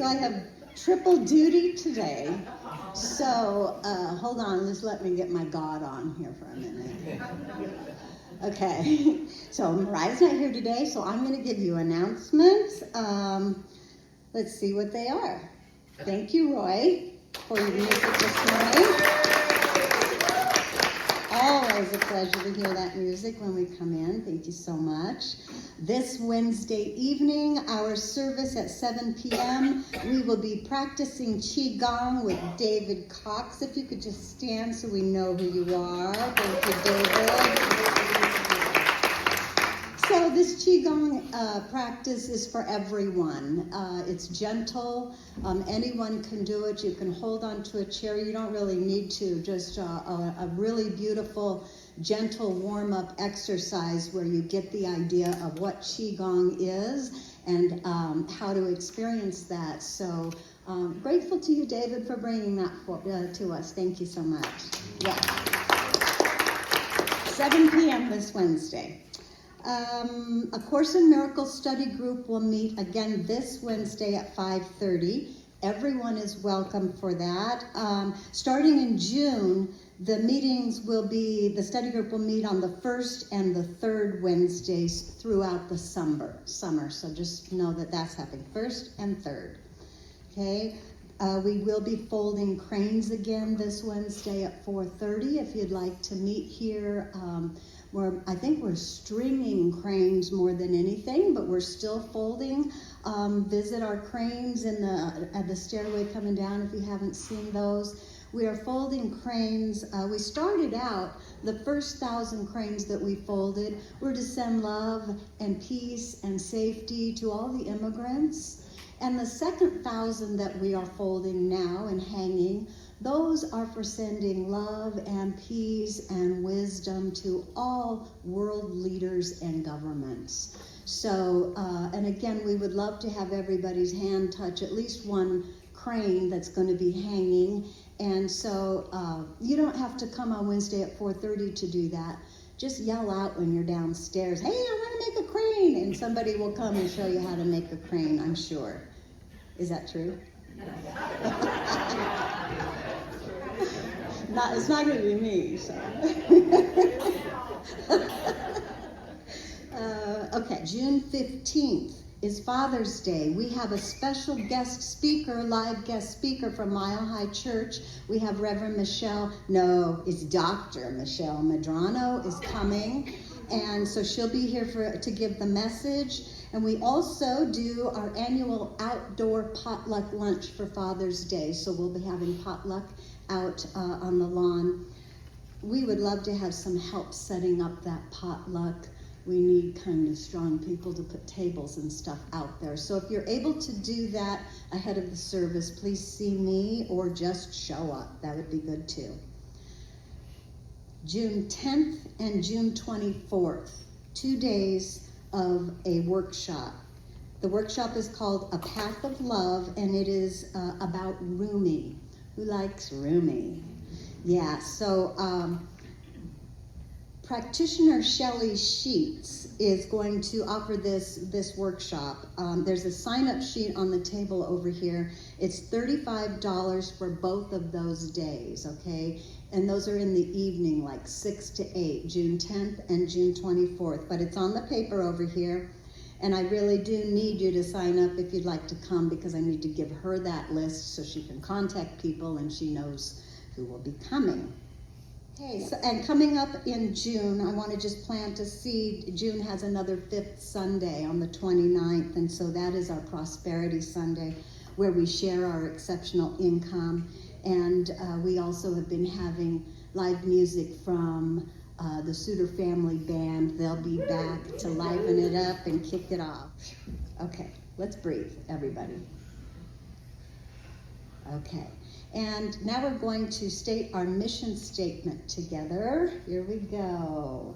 I have triple duty today. So hold on, just let me get my God on here for a minute. Okay, so Mariah's not here today, so I'm going to give you announcements. Let's see what they are. Thank you, Roy, for your music this morning. Always a pleasure to hear that music when we come in. Thank you so much. This Wednesday evening, our service at 7 p.m., we will be practicing Qigong with David Cox. If you could just stand so we know who you are. Thank you, David. So this Qigong practice is for everyone. It's gentle. Anyone can do it. You can hold onto a chair. You don't really need to. Just a really beautiful, gentle warm-up exercise where you get the idea of what Qigong is and how to experience that. So grateful to you, David, for bringing that to us. Thank you so much. Yeah. 7 p.m. this Wednesday. A Course in Miracles study group will meet again this Wednesday at 5:30. Everyone is welcome for that. Starting in June, the study group will meet on the first and the third Wednesdays throughout the summer. So just know that that's happening, first and third. Okay. We will be folding cranes again this Wednesday at 4:30 if you'd like to meet here. I think we're stringing cranes more than anything, but we're still folding. Visit our cranes at the stairway coming down if you haven't seen those. We are folding cranes. We started out, the first 1,000 cranes that we folded were to send love and peace and safety to all the immigrants. And the second 1,000 that we are folding now and hanging, those are for sending love and peace and wisdom to all world leaders and governments. So, and again, we would love to have everybody's hand touch at least one crane that's going to be hanging. And so you don't have to come on Wednesday at 4:30 to do that. Just yell out when you're downstairs, hey, I want to make a crane, and somebody will come and show you how to make a crane, I'm sure. Is that true? It's not going to be me, so. Okay, June 15th is Father's Day. We have a special live guest speaker from Mile High Church. We have Reverend it's Dr. Michelle Medrano is coming. And so she'll be here to give the message. And we also do our annual outdoor potluck lunch for Father's Day. So we'll be having potluck out on the lawn. We would love to have some help setting up that potluck. We need kind of strong people to put tables and stuff out there. So if you're able to do that ahead of the service, please see me or just show up. That would be good too. June 10th and June 24th, 2 days of a workshop. The workshop is called A Path of Love, and it is about Rumi. Who likes Rumi? Yeah, so practitioner Shelley Sheets is going to offer this workshop. There's a sign-up sheet on the table over here. It's $35 for both of those days, okay? And those are in the evening, like 6 to 8, June 10th and June 24th. But it's on the paper over here. And I really do need you to sign up if you'd like to come, because I need to give her that list so she can contact people and she knows who will be coming. Okay, so, and coming up in June, I want to just plant a seed. June has another 5th Sunday on the 29th, and so that is our Prosperity Sunday, where we share our exceptional income. And we also have been having live music from the Suter Family Band. They'll be back to liven it up and kick it off. Okay, let's breathe, everybody. Okay, and now we're going to state our mission statement together. Here we go.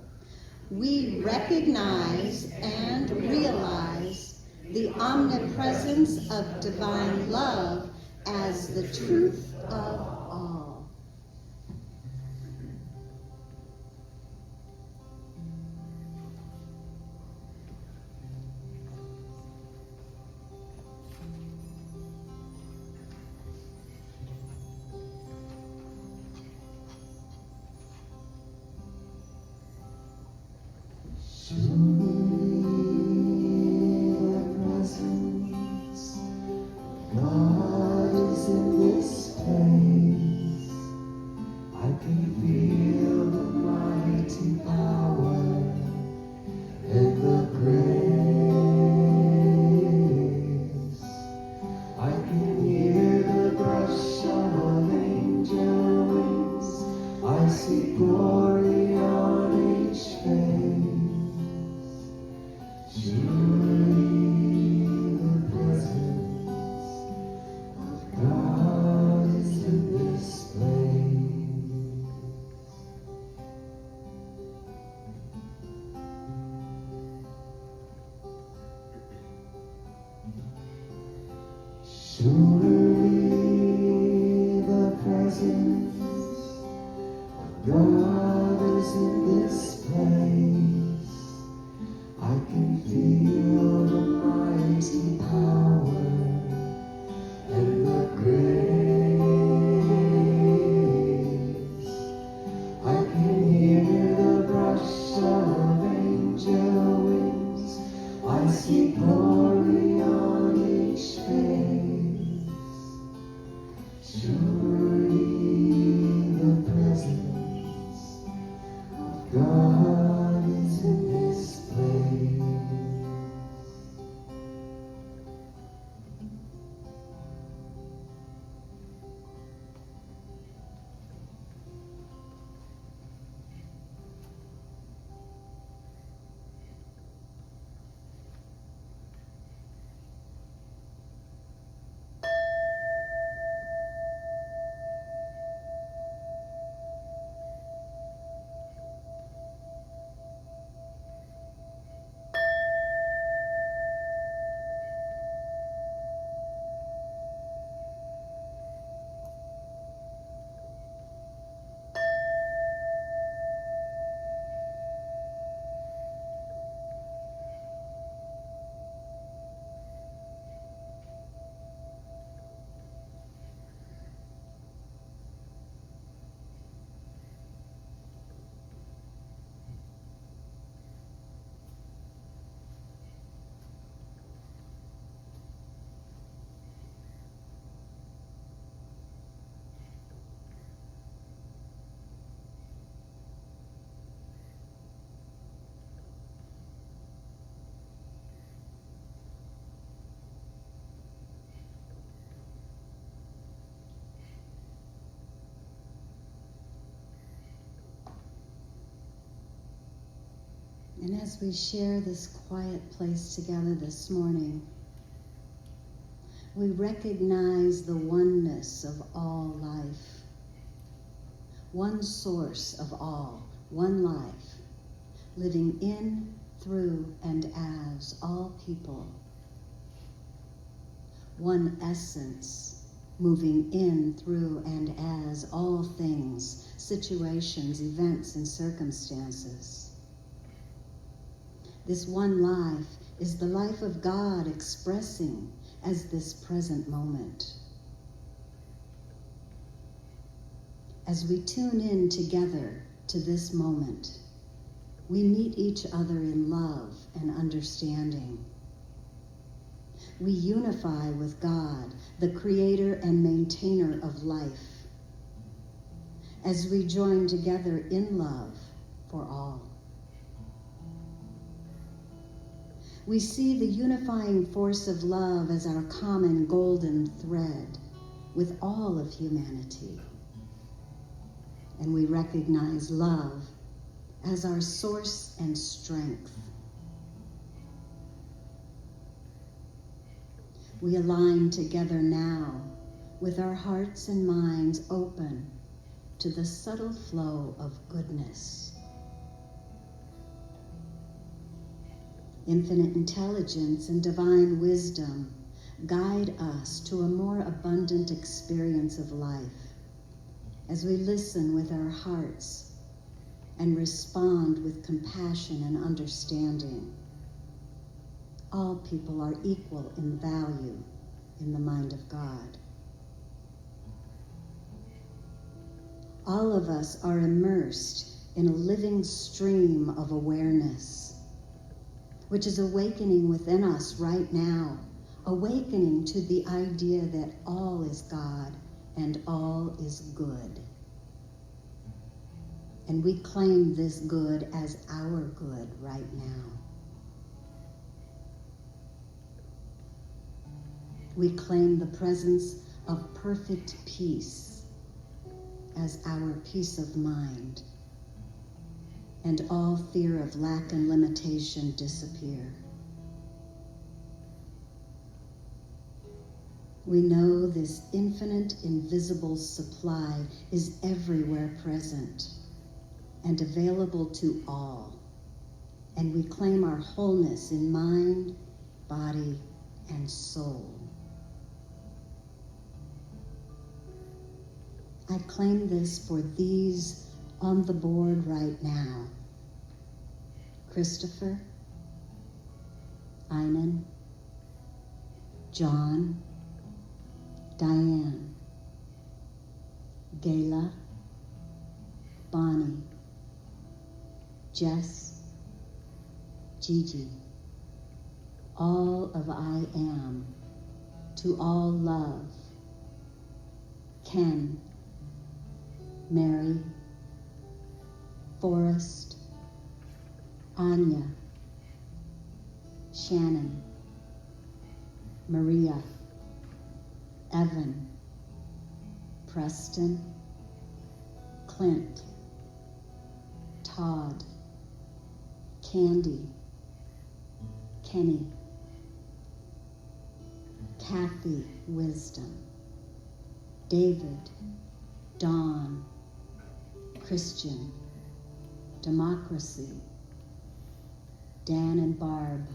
We recognize and realize the omnipresence of divine love as the truth of all. can feel the mighty power and the grace. I can hear the brush of angel wings. I see glory on each face. Surely the presence of God is in this place. Surely the presence of God is in this place. I can feel the mighty power and the grace. I can hear the brush of angel wings. I see glory on each face. Surely the presence of God is in this place. And as we share this quiet place together this morning, we recognize the oneness of all life. One source of all, one life, living in, through, and as all people. One essence, moving in, through, and as all things, situations, events, and circumstances. This one life is the life of God expressing as this present moment. As we tune in together to this moment, we meet each other in love and understanding. We unify with God, the creator and maintainer of life, as we join together in love for all. We see the unifying force of love as our common golden thread with all of humanity. And we recognize love as our source and strength. We align together now with our hearts and minds open to the subtle flow of goodness. Infinite intelligence and divine wisdom guide us to a more abundant experience of life as we listen with our hearts and respond with compassion and understanding. All people are equal in value in the mind of God. All of us are immersed in a living stream of awareness, which is awakening within us right now, awakening to the idea that all is God and all is good. And we claim this good as our good right now. We claim the presence of perfect peace as our peace of mind, and all fear of lack and limitation disappear. We know this infinite, invisible supply is everywhere present and available to all, and we claim our wholeness in mind, body, and soul. I claim this for these on the board right now: Christopher, Inan, John, Diane, Gayla, Bonnie, Jess, Gigi, all of I am, to all love, Ken, Mary, Forrest, Anya, Shannon, Maria, Evan, Preston, Clint, Todd, Candy, Kenny, Kathy, Wisdom, David, Dawn, Christian, Democracy, Dan and Barb,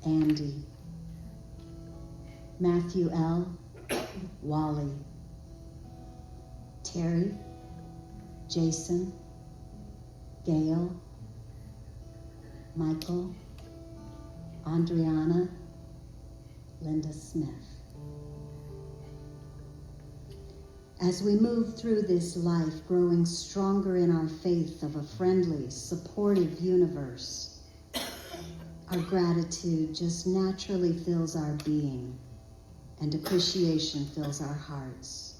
Andy, Matthew L., Wally, Terry, Jason, Gail, Michael, Andriana, Linda Smith. As we move through this life, growing stronger in our faith of a friendly, supportive universe, our gratitude just naturally fills our being, and appreciation fills our hearts.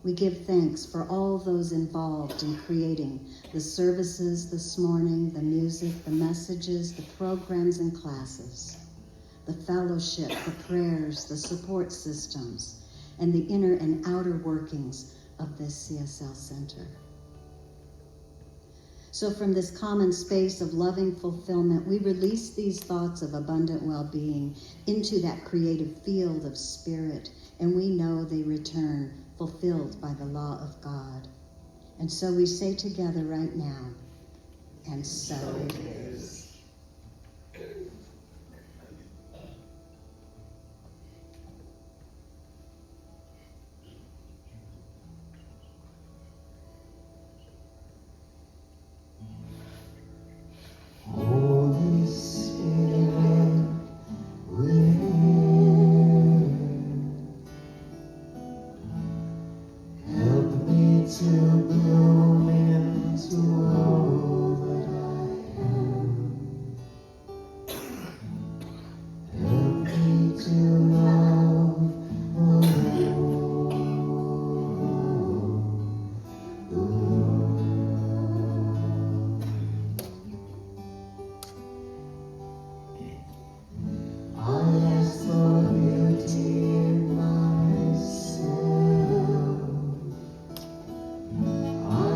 We give thanks for all those involved in creating the services this morning, the music, the messages, the programs and classes, the fellowship, the prayers, the support systems, and the inner and outer workings of this CSL Center. So from this common space of loving fulfillment, we release these thoughts of abundant well-being into that creative field of spirit, and we know they return fulfilled by the law of God. And so we say together right now, and so it is. Holy Spirit, we're help me to bloom into all that I am. Help me to love I ask for beauty in myself. I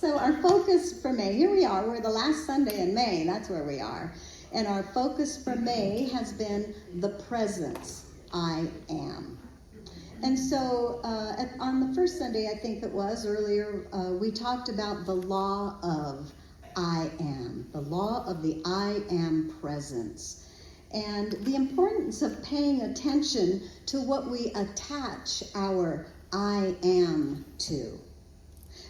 So our focus for May, here we are, we're the last Sunday in May, that's where we are. And our focus for May has been the presence, I am. And so on the first Sunday, I think it was earlier, we talked about the law of I am, the law of the I am presence, and the importance of paying attention to what we attach our I am to.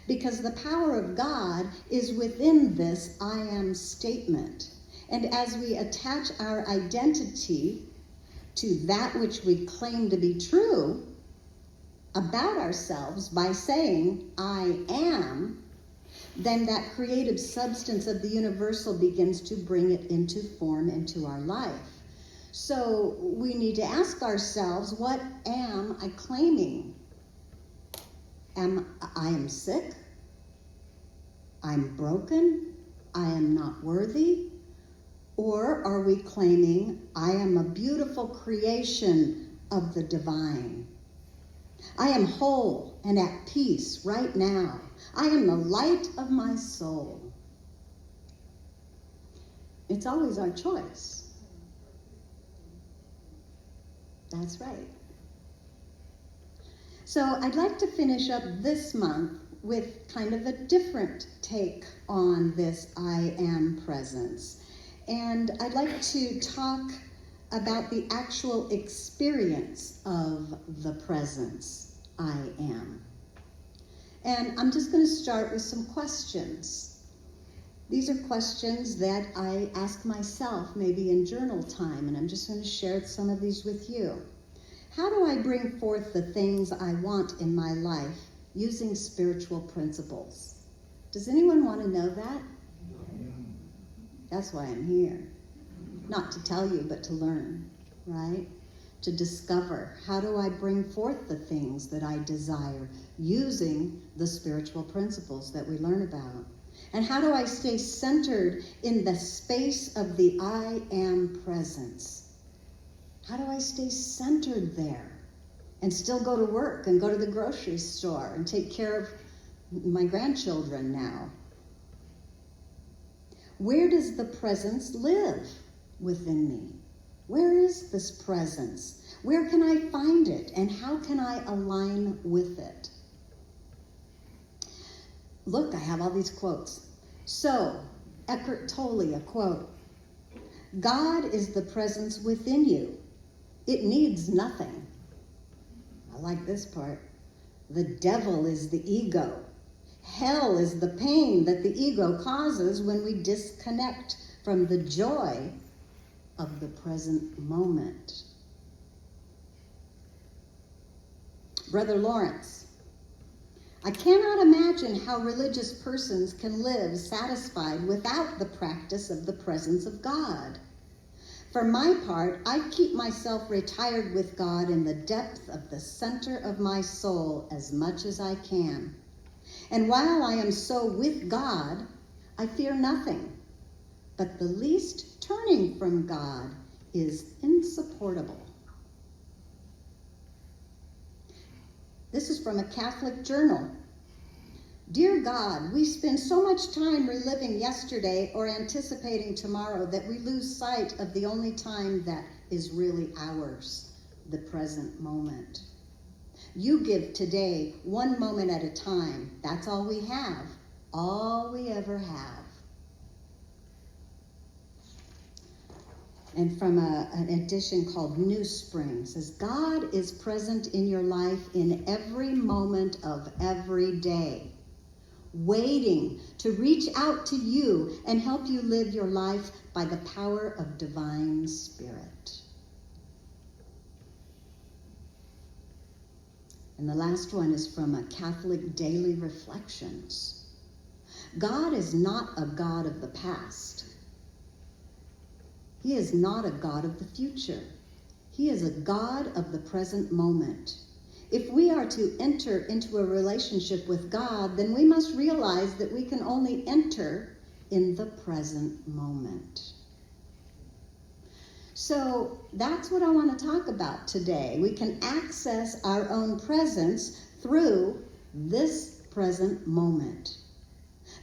Because the power of God is within this I am statement. And as we attach our identity to that which we claim to be true about ourselves by saying, I am, then that creative substance of the universal begins to bring it into form into our life. So we need to ask ourselves, what am I claiming? I am sick? I'm broken? I am not worthy? Or are we claiming, I am a beautiful creation of the divine? I am whole and at peace right now. I am the light of my soul. It's always our choice. That's right. So I'd like to finish up this month with kind of a different take on this I am presence. And I'd like to talk about the actual experience of the presence I am. And I'm just going to start with some questions. These are questions that I ask myself maybe in journal time, and I'm just going to share some of these with you. How do I bring forth the things I want in my life using spiritual principles? Does anyone want to know that? That's why I'm here. Not to tell you, but to learn, right? To discover, how do I bring forth the things that I desire using the spiritual principles that we learn about? And how do I stay centered in the space of the I am presence? How do I stay centered there and still go to work and go to the grocery store and take care of my grandchildren now? Where does the presence live within me? Where is this presence? Where can I find it, and how can I align with it? Look, I have all these quotes. So, Eckhart Tolle, a quote, God is the presence within you. It needs nothing. I like this part. The devil is the ego. Hell is the pain that the ego causes when we disconnect from the joy of the present moment. Brother Lawrence, I cannot imagine how religious persons can live satisfied without the practice of the presence of God. For my part, I keep myself retired with God in the depth of the center of my soul as much as I can. And while I am so with God, I fear nothing. But the least turning from God is insupportable. This is from a Catholic journal. Dear God, we spend so much time reliving yesterday or anticipating tomorrow that we lose sight of the only time that is really ours, the present moment. You give today one moment at a time. That's all we have, all we ever have. And from an edition called New Spring, says, God is present in your life in every moment of every day, waiting to reach out to you and help you live your life by the power of divine spirit. And the last one is from a Catholic Daily Reflections. God is not a God of the past. He is not a God of the future. He is a God of the present moment. If we are to enter into a relationship with God, then we must realize that we can only enter in the present moment. So that's what I want to talk about today. We can access our own presence through this present moment.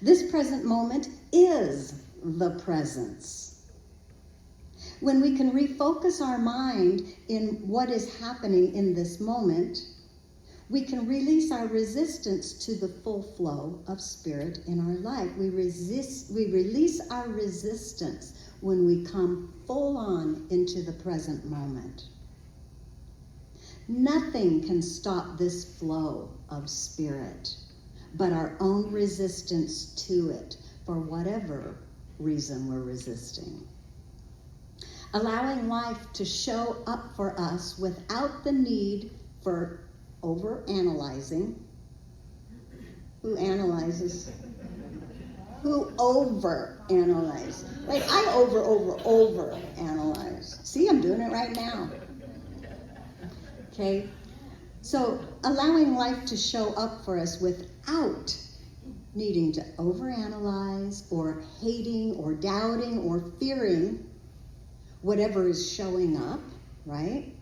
This present moment is the presence. When we can refocus our mind in what is happening in this moment, we can release our resistance to the full flow of spirit in our life. We release our resistance when we come full on into the present moment. Nothing can stop this flow of spirit but our own resistance to it, for whatever reason we're resisting. Allowing life to show up for us without the need for over-analyzing. Who analyzes? Who over-analyzes? Like, I over-analyze. See, I'm doing it right now. Okay? So, allowing life to show up for us without needing to overanalyze or hating or doubting or fearing whatever is showing up, right?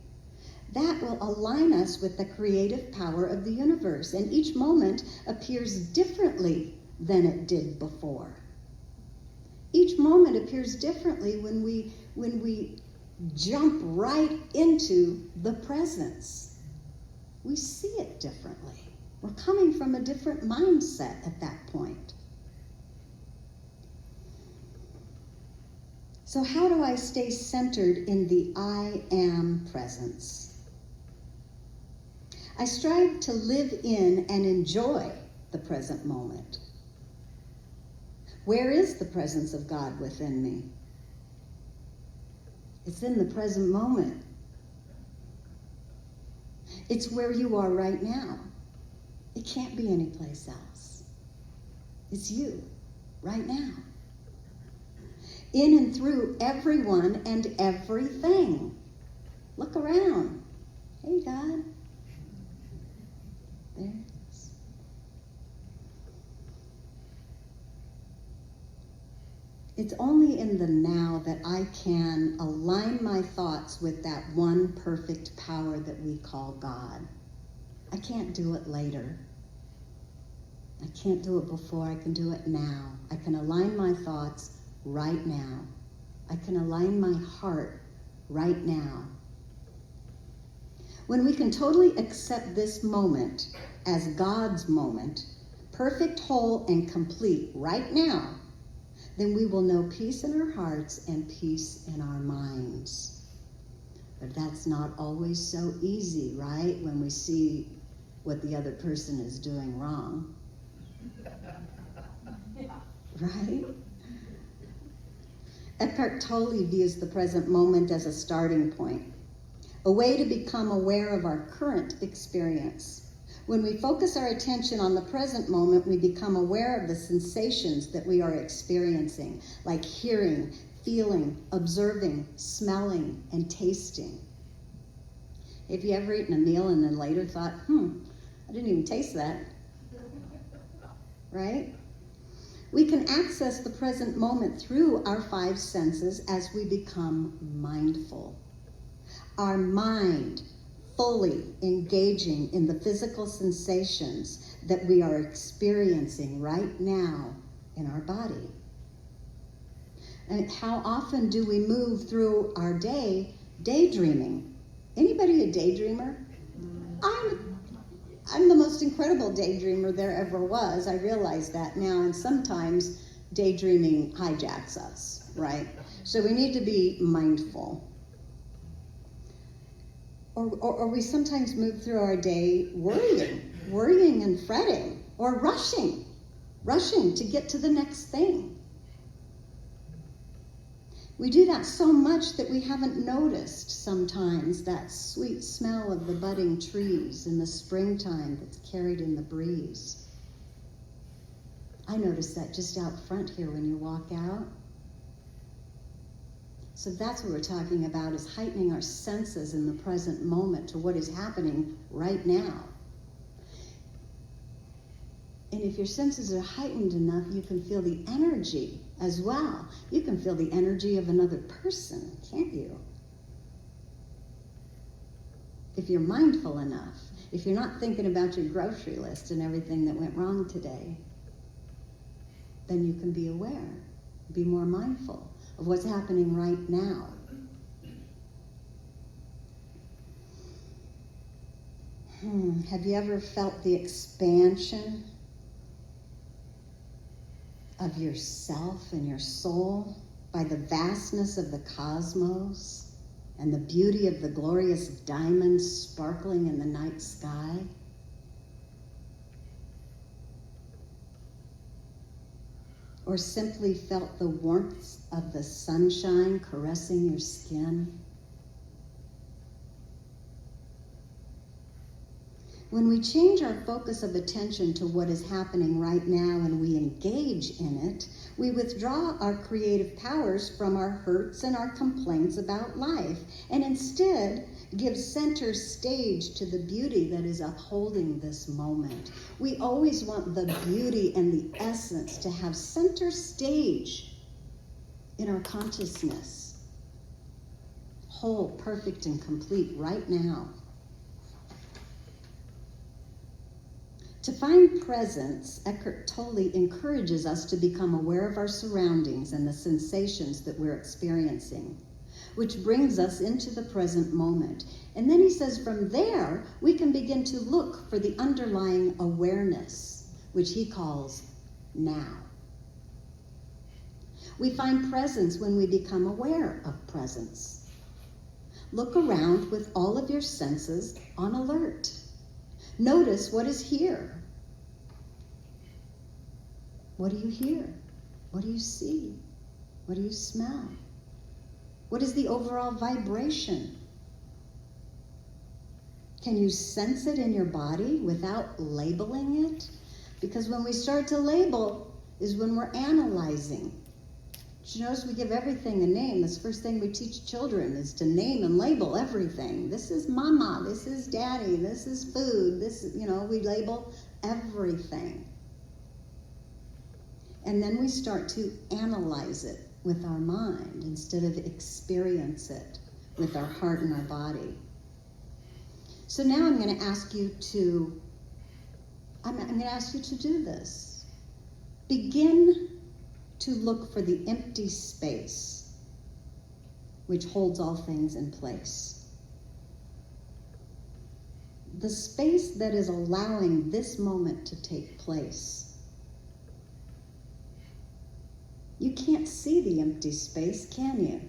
That will align us with the creative power of the universe, and each moment appears differently than it did before. Each moment appears differently when we jump right into the presence. We see it differently. We're coming from a different mindset at that point. So how do I stay centered in the I am presence? I strive to live in and enjoy the present moment. Where is the presence of God within me? It's in the present moment. It's where you are right now. It can't be anyplace else. It's you, right now. In and through everyone and everything. Look around. Hey, God. There it is. It's only in the now that I can align my thoughts with that one perfect power that we call God. I can't do it later. I can't do it before. I can do it now. I can align my thoughts right now. I can align my heart right now. When we can totally accept this moment as God's moment, perfect, whole, and complete right now, then we will know peace in our hearts and peace in our minds. But that's not always so easy, right? When we see what the other person is doing wrong. Right? Eckhart Tolle views the present moment as a starting point, a way to become aware of our current experience. When we focus our attention on the present moment, we become aware of the sensations that we are experiencing, like hearing, feeling, observing, smelling, and tasting. Have you ever eaten a meal and then later thought, I didn't even taste that? Right? We can access the present moment through our five senses as we become mindful. Our mind fully engaging in the physical sensations that we are experiencing right now in our body. And how often do we move through our day daydreaming? Anybody a daydreamer? I'm the most incredible daydreamer there ever was. I realize that now, and sometimes daydreaming hijacks us, right? So we need to be mindful. Or we sometimes move through our day worrying and fretting, or rushing to get to the next thing. We do that so much that we haven't noticed sometimes that sweet smell of the budding trees in the springtime that's carried in the breeze. I notice that just out front here when you walk out. So that's what we're talking about, is heightening our senses in the present moment to what is happening right now. And if your senses are heightened enough, you can feel the energy as well. You can feel the energy of another person, can't you? If you're mindful enough, if you're not thinking about your grocery list and everything that went wrong today. then you can be aware, be more mindful of what's happening right now. Have you ever felt the expansion of yourself and your soul by the vastness of the cosmos and the beauty of the glorious diamonds sparkling in the night sky? Or simply felt the warmth of the sunshine caressing your skin? When we change our focus of attention to what is happening right now and we engage in it, we withdraw our creative powers from our hurts and our complaints about life, and instead give center stage to the beauty that is upholding this moment. We always want the beauty and the essence to have center stage in our consciousness, whole, perfect, and complete right now. To find presence, Eckhart Tolle encourages us to become aware of our surroundings and the sensations that we're experiencing, which brings us into the present moment. And then he says from there, we can begin to look for the underlying awareness, which he calls now. We find presence when we become aware of presence. Look around with all of your senses on alert. Notice what is here. What do you hear? What do you see? What do you smell? What is the overall vibration? Can you sense it in your body without labeling it? Because when we start to label is when we're analyzing. Did you notice we give everything a name? That's the first thing we teach children is to name and label everything. This is mama, this is daddy, this is food, this is, we label everything. And then we start to analyze it with our mind instead of experience it with our heart and our body. So now I'm going to ask you to do this. Begin to look for the empty space which holds all things in place. The space that is allowing this moment to take place. You can't see the empty space, can you?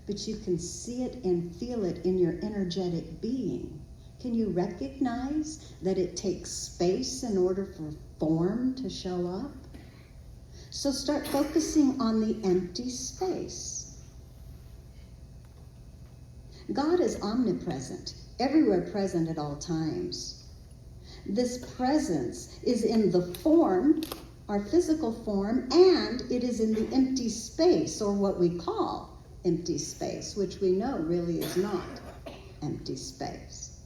But you can see it and feel it in your energetic being. Can you recognize that it takes space in order for form to show up? So start focusing on the empty space. God is omnipresent, everywhere present at all times. This presence is in the form, our physical form, and it is in the empty space, or what we call empty space, which we know really is not empty space.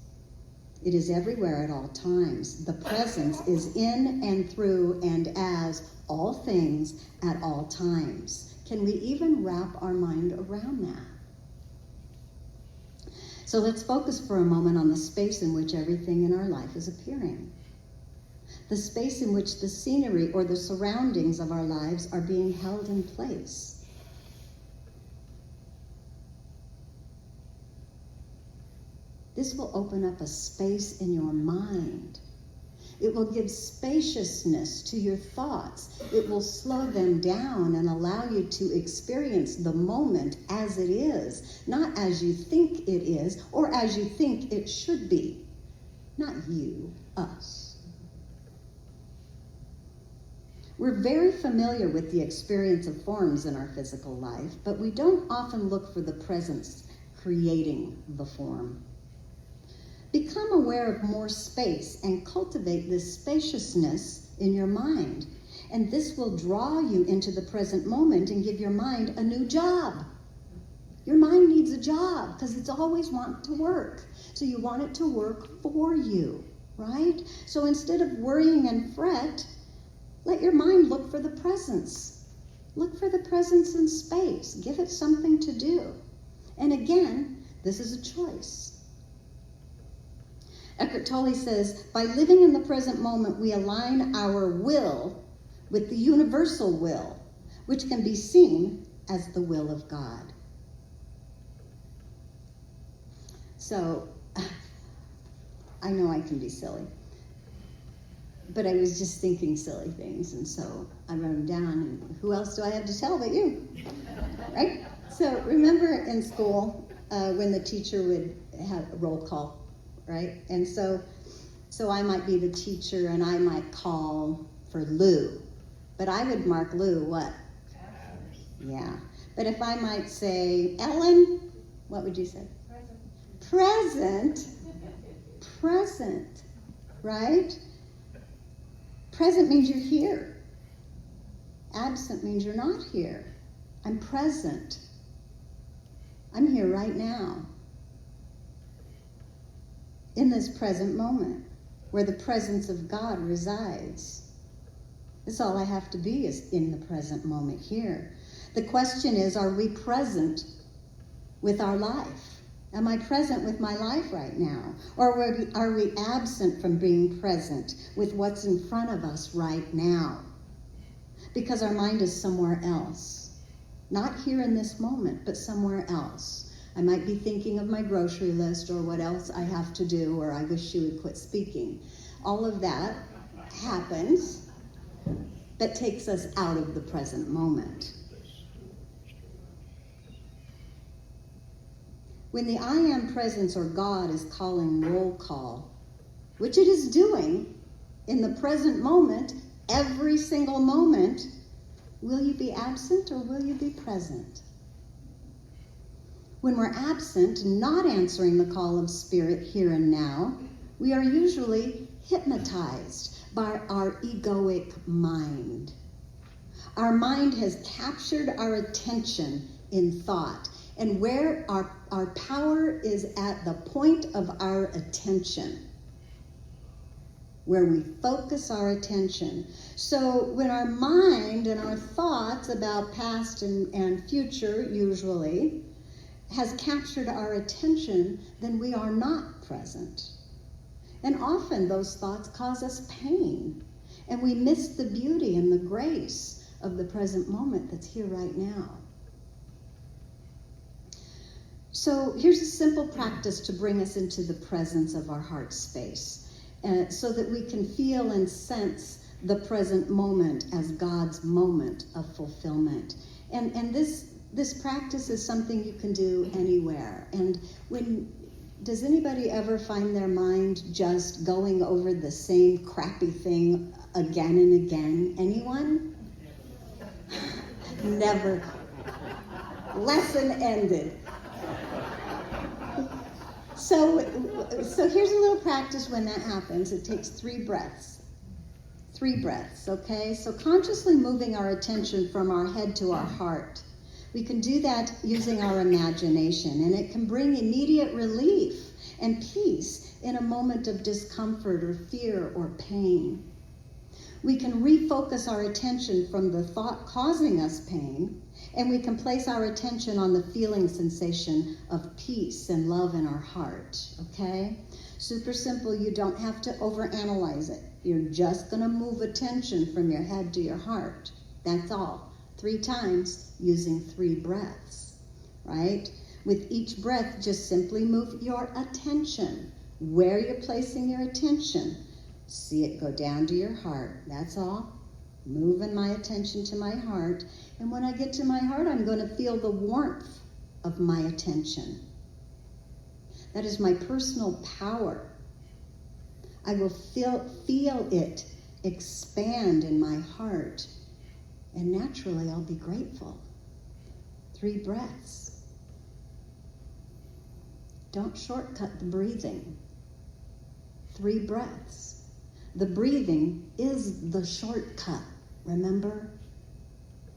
It is everywhere at all times. The presence is in and through and as all things at all times. Can we even wrap our mind around that? So let's focus for a moment on the space in which everything in our life is appearing. The space in which the scenery or the surroundings of our lives are being held in place. This will open up a space in your mind. It will give spaciousness to your thoughts. It will slow them down and allow you to experience the moment as it is, not as you think it is or as you think it should be. Not you, us. We're very familiar with the experience of forms in our physical life, but we don't often look for the presence creating the form. Become aware of more space and cultivate this spaciousness in your mind. And this will draw you into the present moment and give your mind a new job. Your mind needs a job because it's always wanting to work. So you want it to work for you, right? So instead of worrying and fret, let your mind look for the presence. Look for the presence in space. Give it something to do. And again, this is a choice. Eckhart Tolle says, by living in the present moment, we align our will with the universal will, which can be seen as the will of God. So, I know I can be silly, but I was just thinking silly things, and so I wrote them down, and who else do I have to tell but you, right? So remember in school when the teacher would have a roll call, right? And so I might be the teacher, and I might call for Lou, but I would mark Lou what? Yeah. But if I might say, Ellen, what would you say? Present. Present, right? Present means you're here. Absent means you're not here. I'm present. I'm here right now. In this present moment, where the presence of God resides. That's all I have to be, is in the present moment here. The question is, are we present with our life? Am I present with my life right now? Or are we absent from being present with what's in front of us right now? Because our mind is somewhere else. Not here in this moment, but somewhere else. I might be thinking of my grocery list or what else I have to do, or I wish she would quit speaking. All of that happens, that takes us out of the present moment. When the I Am Presence or God is calling roll call, which it is doing in the present moment, every single moment, will you be absent or will you be present? When we're absent, not answering the call of Spirit here and now, we are usually hypnotized by our egoic mind. Our mind has captured our attention in thought. And where our power is at the point of our attention, where we focus our attention. So when our mind and our thoughts about past and future, usually, has captured our attention, then we are not present. And often those thoughts cause us pain, and we miss the beauty and the grace of the present moment that's here right now. So here's a simple practice to bring us into the presence of our heart space, so that we can feel and sense the present moment as God's moment of fulfillment. And this practice is something you can do anywhere. And does anybody ever find their mind just going over the same crappy thing again and again? Anyone? Never. Lesson ended. So here's a little practice when that happens. It takes 3 breaths. 3 breaths, okay? So consciously moving our attention from our head to our heart. We can do that using our imagination, and it can bring immediate relief and peace in a moment of discomfort or fear or pain. We can refocus our attention from the thought causing us pain, and we can place our attention on the feeling sensation of peace and love in our heart, okay? Super simple. You don't have to overanalyze it. You're just going to move attention from your head to your heart. That's all. 3 times using 3 breaths, right? With each breath, just simply move your attention. Where you're placing your attention. See it go down to your heart. That's all. Moving my attention to my heart. And when I get to my heart, I'm going to feel the warmth of my attention. That is my personal power. I will feel it expand in my heart. And naturally, I'll be grateful. 3 breaths. Don't shortcut the breathing. 3 breaths. The breathing is the shortcut, remember?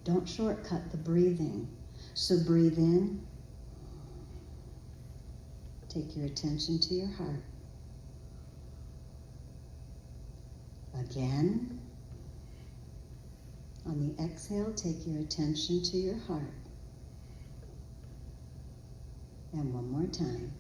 Don't shortcut the breathing. So breathe in. Take your attention to your heart. Again. On the exhale, take your attention to your heart. And one more time.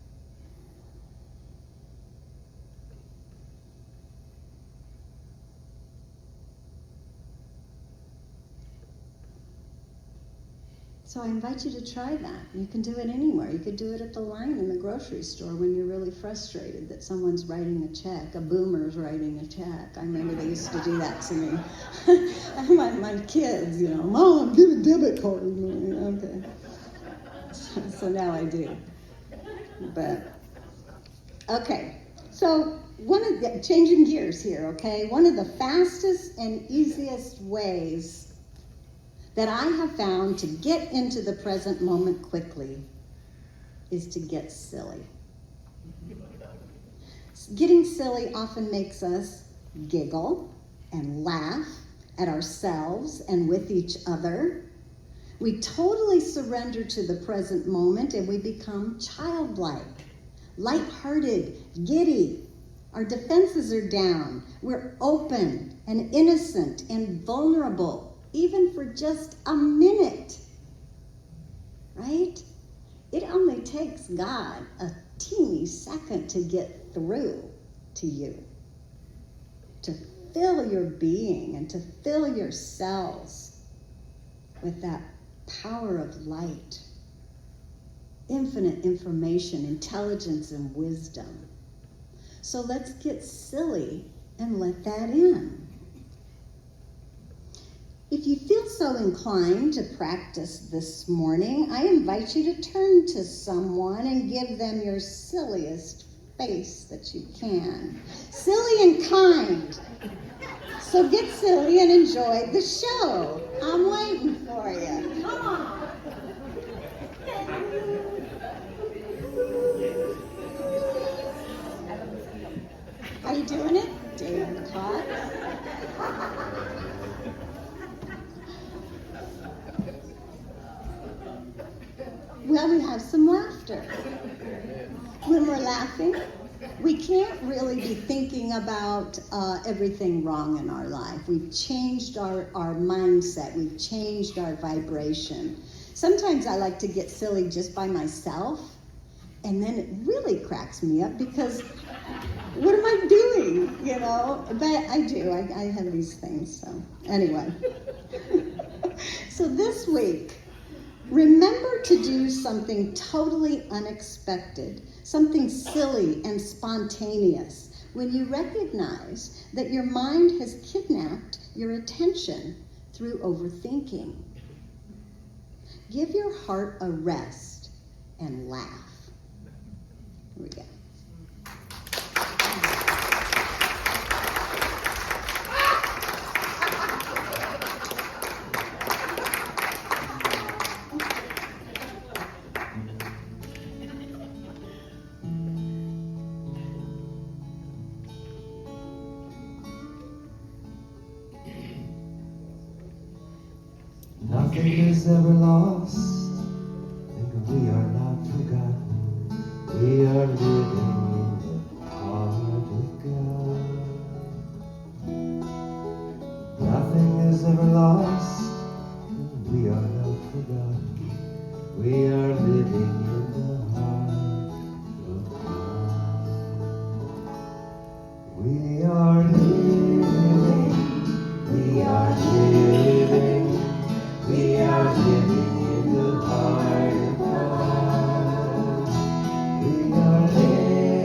So I invite you to try that. You can do it anywhere. You could do it at the line in the grocery store when you're really frustrated that someone's writing a check, a boomer's writing a check. I remember they used to do that to me. my kids, Mom, give a debit card. Okay. So now I do. But, okay. So changing gears here, okay? One of the fastest and easiest ways that I have found to get into the present moment quickly is to get silly. Getting silly often makes us giggle and laugh at ourselves and with each other. We totally surrender to the present moment and we become childlike, lighthearted, giddy. Our defenses are down. We're open and innocent and vulnerable, even for just a minute, right? It only takes God a teeny second to get through to you, to fill your being and to fill your cells with that power of light, infinite information, intelligence, and wisdom. So let's get silly and let that in. If you feel so inclined to practice this morning, I invite you to turn to someone and give them your silliest face that you can. Silly and kind. So get silly and enjoy the show. I'm waiting for you. Come on. Are you doing it? David Cott. Well, we have some laughter. When we're laughing, we can't really be thinking about everything wrong in our life. We've changed our mindset. We've changed our vibration. Sometimes I like to get silly just by myself, and then it really cracks me up because what am I doing, But I do. I have these things, so anyway. So this week, remember to do something totally unexpected, something silly and spontaneous, when you recognize that your mind has kidnapped your attention through overthinking. Give your heart a rest and laugh. Here we go. Nothing is ever lost, and we are not forgotten. We are living in the heart of God. Nothing is ever lost, and we are not forgotten. We are living in the heart of God. We are living, we are living. We are living in the heart of God. We are living.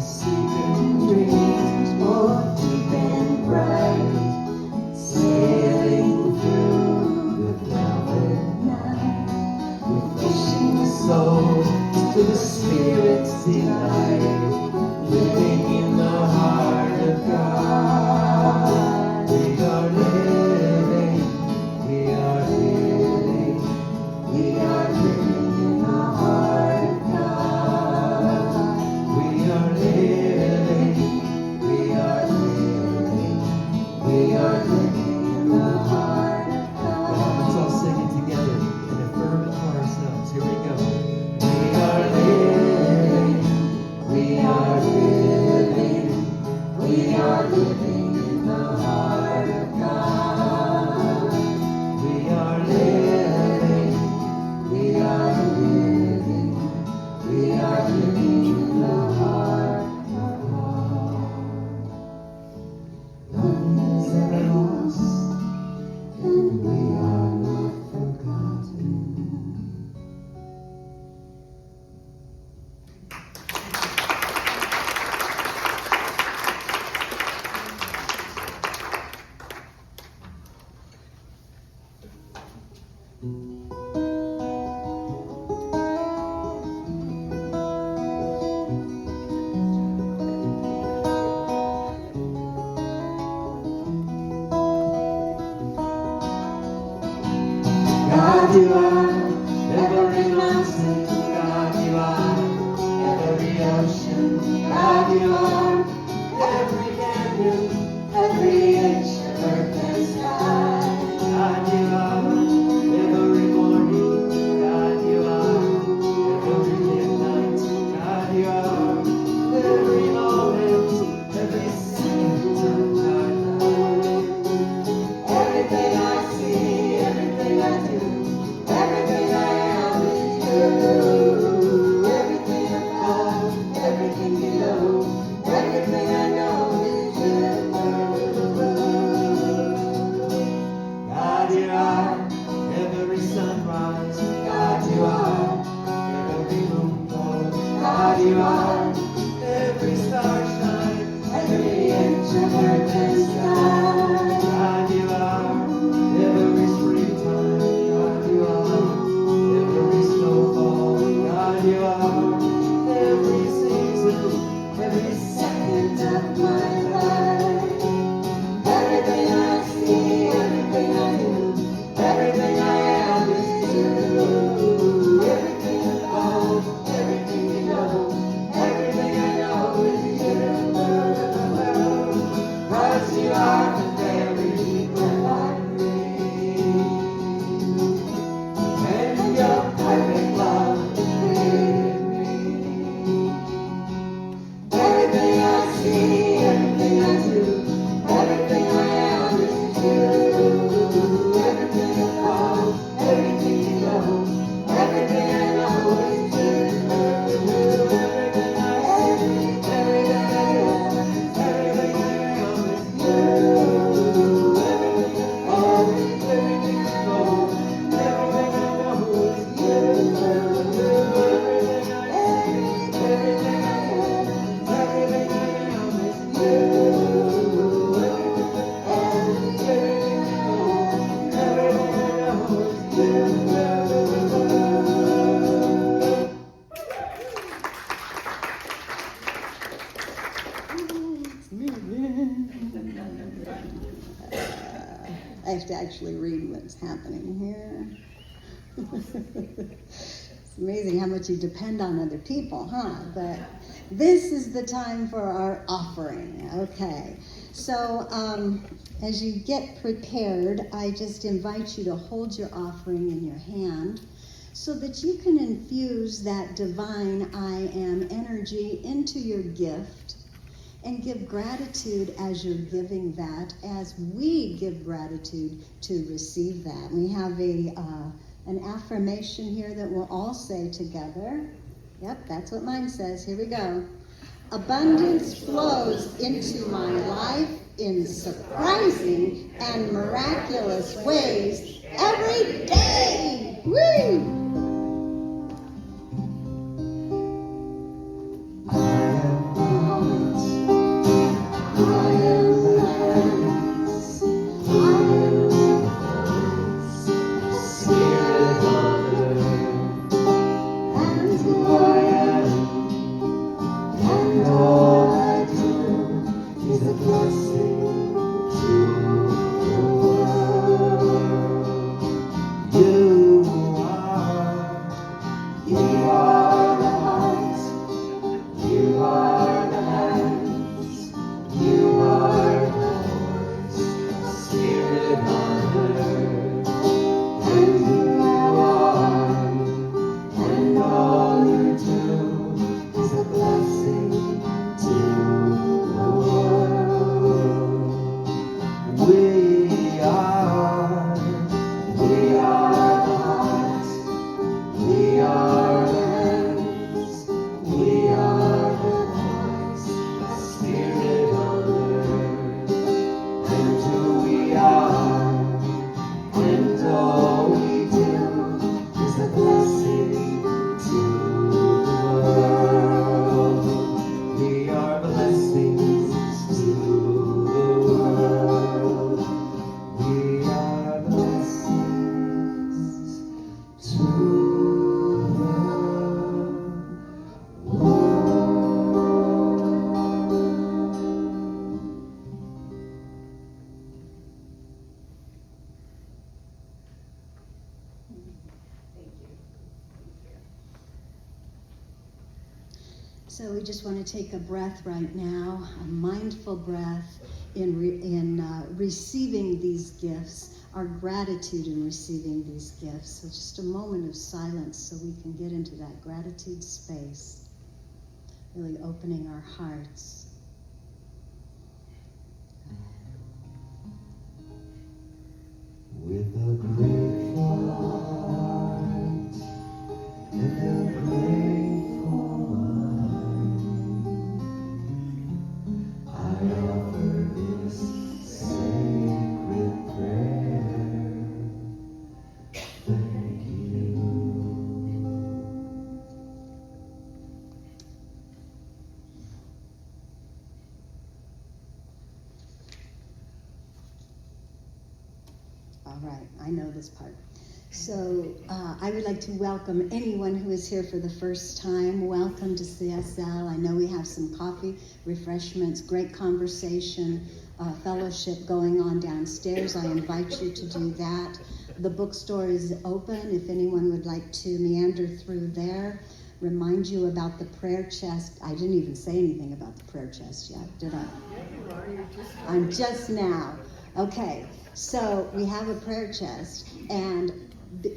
Sleeping dreams more deep and bright, sailing through the velvet night, refreshing the soul to the spirit's delight, living in the heart of God. We are living, we are living, we are living in the heart of God. We are living, we are living, we are living in the heart of God. Let's all sing it together and affirm it for ourselves. Here we go. We are living, we are living, we are living in the heart of God. We are living, we are living, we are living in the heart of God. Nothing is ever lost, and we are not forgotten. God, you are every mountain. God, you are every ocean. God, you are every canyon, every inch of earth and sky. God, you are every morning. God, you are every midnight. God, you are every moment, every second of my life. Everything I see, everything I do, everything I am is you. Everything I thought, everything you know, everything I know is you. God, you are every sunrise. God, you are every moonfall. God, you are every starshine, every inch of earth and sky. God, you are every springtime. God, you are every snowfall. God, you are every season, every second of my life. Everything I see, everything I do, everything I am is you. Everything I know, everything you know, everything I know is you. 'Cause you are the very breath I breathe, and your perfect love created me. Everything I see, everything I do, everything I am is you. Everything I know, everything you know, everything I know is you. Everything I see, everything I am, everything I am is you. Everything I know, everything I know, everything I know is you. Everything I see, everything I am, everything I am is you. Everything I know, everything I know is you. I have to actually read what's happening here. It's amazing how much you depend on other people, huh? But this is the time for our offering. Okay. So as you get prepared, I just invite you to hold your offering in your hand so that you can infuse that divine I am energy into your gift and give gratitude as you're giving that, as we give gratitude to receive that. We have an affirmation here that we'll all say together. Yep, that's what mine says. Here we go. Abundance flows into my life in surprising and miraculous ways every day. Woo! I am and all I do is a blessing to the world. You are the heart, you are the hands, you are the voice, the spirit on earth, and you are, and all you do is a blessing to the world. We are the heart, we are the hands, we are the voice, the spirit on earth, and who we are, and all we do is a blessing to the world. We are blessings to the world. We are blessings to the world. So we just want to take a breath right now, a mindful breath in receiving these gifts, our gratitude in receiving these gifts. So just a moment of silence so we can get into that gratitude space, really opening our hearts. With a grateful heart and a grateful mind, I offer this sacred prayer. Thank you. All right, I know this part. So I would like to welcome anyone who is here for the first time. Welcome to CSL. I know we have some coffee, refreshments, great conversation, fellowship going on downstairs. I invite you to do that. The bookstore is open if anyone would like to meander through there. Remind you about the prayer chest. I didn't even say anything about the prayer chest yet, did I? I'm just now. Okay, so we have a prayer chest, and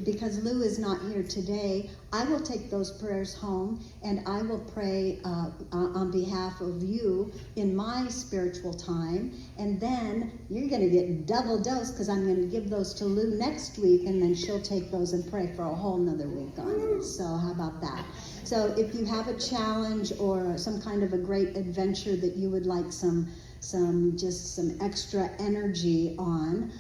because Lou is not here today, I will take those prayers home and I will pray on behalf of you in my spiritual time, and then you're going to get double dose because I'm going to give those to Lou next week, and then she'll take those and pray for a whole nother week on it. So how about that? So if you have a challenge or some kind of a great adventure that you would like some extra energy on,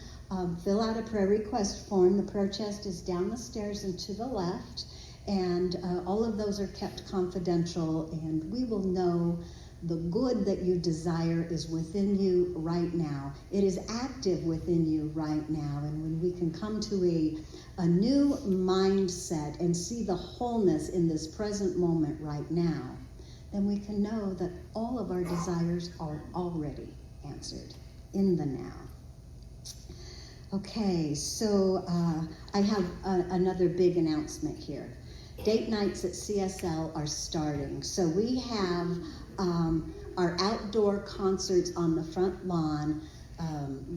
fill out a prayer request form. The prayer chest is down the stairs and to the left, and all of those are kept confidential, and we will know the good that you desire is within you right now. It is active within you right now, and when we can come to a new mindset and see the wholeness in this present moment right now, then we can know that all of our desires are already answered in the now. Okay, so I have another big announcement here. Date nights at CSL are starting. So we have our outdoor concerts on the front lawn,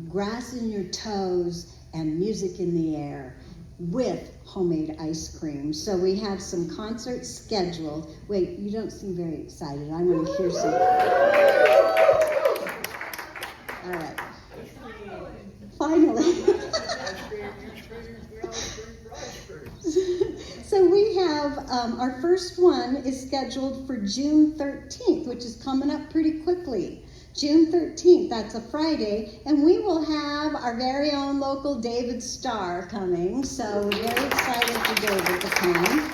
grass in your toes, and music in the air with homemade ice cream. So we have some concerts scheduled. Wait, you don't seem very excited. I want to hear some. All right. Finally. So we have, our first one is scheduled for June 13th, which is coming up pretty quickly. June 13th, that's a Friday, and we will have our very own local David Starr coming, so we're very excited for David to come.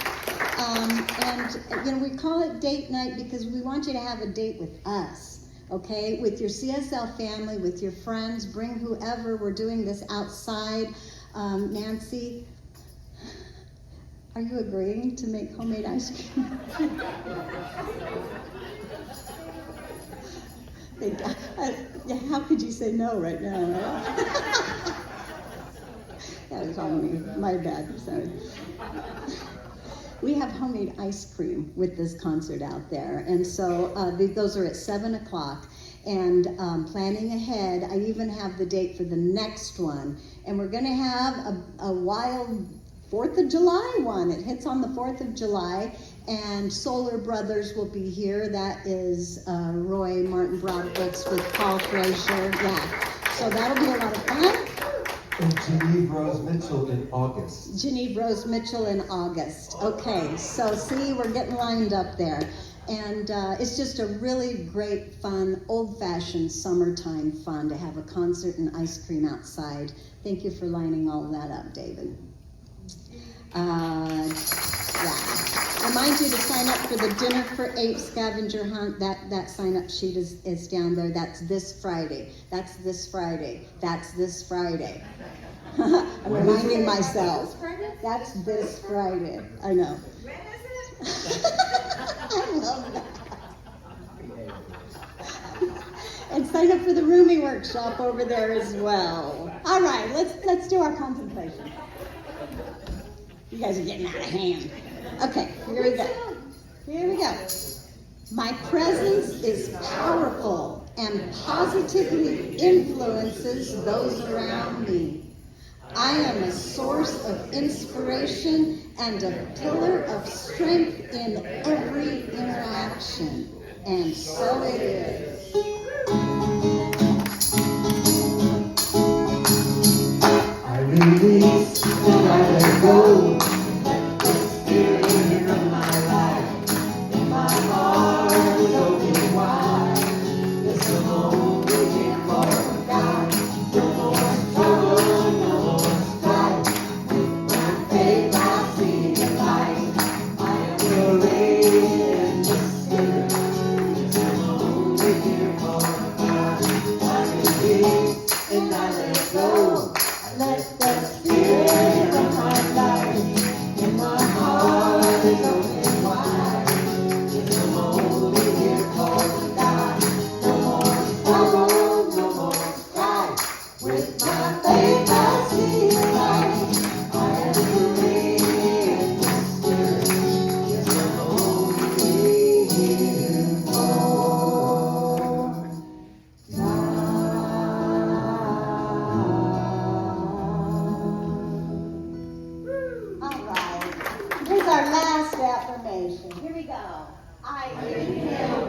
And we call it date night because we want you to have a date with us, okay? With your CSL family, with your friends, bring whoever. We're doing this outside. Nancy, are you agreeing to make homemade ice cream? Yeah, how could you say no right now, right? That was on me. My bad. Sorry. We have homemade ice cream with this concert out there, and so those are at 7 o'clock. And planning ahead, I even have the date for the next one, and we're going to have a wild 4th of July one. It hits on the 4th of July, and Solar Brothers will be here. That is Roy Martin Broadbooks with Paul Frazier. Yeah, so that'll be a lot of fun. And Genevieve Rose Mitchell in August. Genevieve Rose Mitchell in August. Okay, so see, we're getting lined up there. And it's just a really great, fun, old-fashioned summertime fun to have a concert and ice cream outside. Thank you for lining all that up, David. Yeah. Remind you to sign up for the Dinner for 8 scavenger hunt. That sign-up sheet is down there. That's this Friday. That's this Friday. That's this Friday. I'm reminding myself. That's this Friday. I know. I love that. And sign up for the rooming workshop over there as well. All right, let's do our contemplation. You guys are getting out of hand. Okay, here we go. Here we go. My presence is powerful and positively influences those around me. I am a source of inspiration and a pillar of strength in every interaction. And so it is. I release and I let go. Let the spirit of my life. In my heart is open wide. There's no more waiting for God. No more struggle, no more strife. With my faith I see the light. I am related in the spirit. There's no more waiting for God. I release and I let go. Let the spirit of my life in my heart is open wide. There's no more waiting for God. No more struggle, no more strife. With my faith I see the light. I am free in the spirit. There's no more waiting for God. All right. Here's our last affirmation. Here we go. I inhale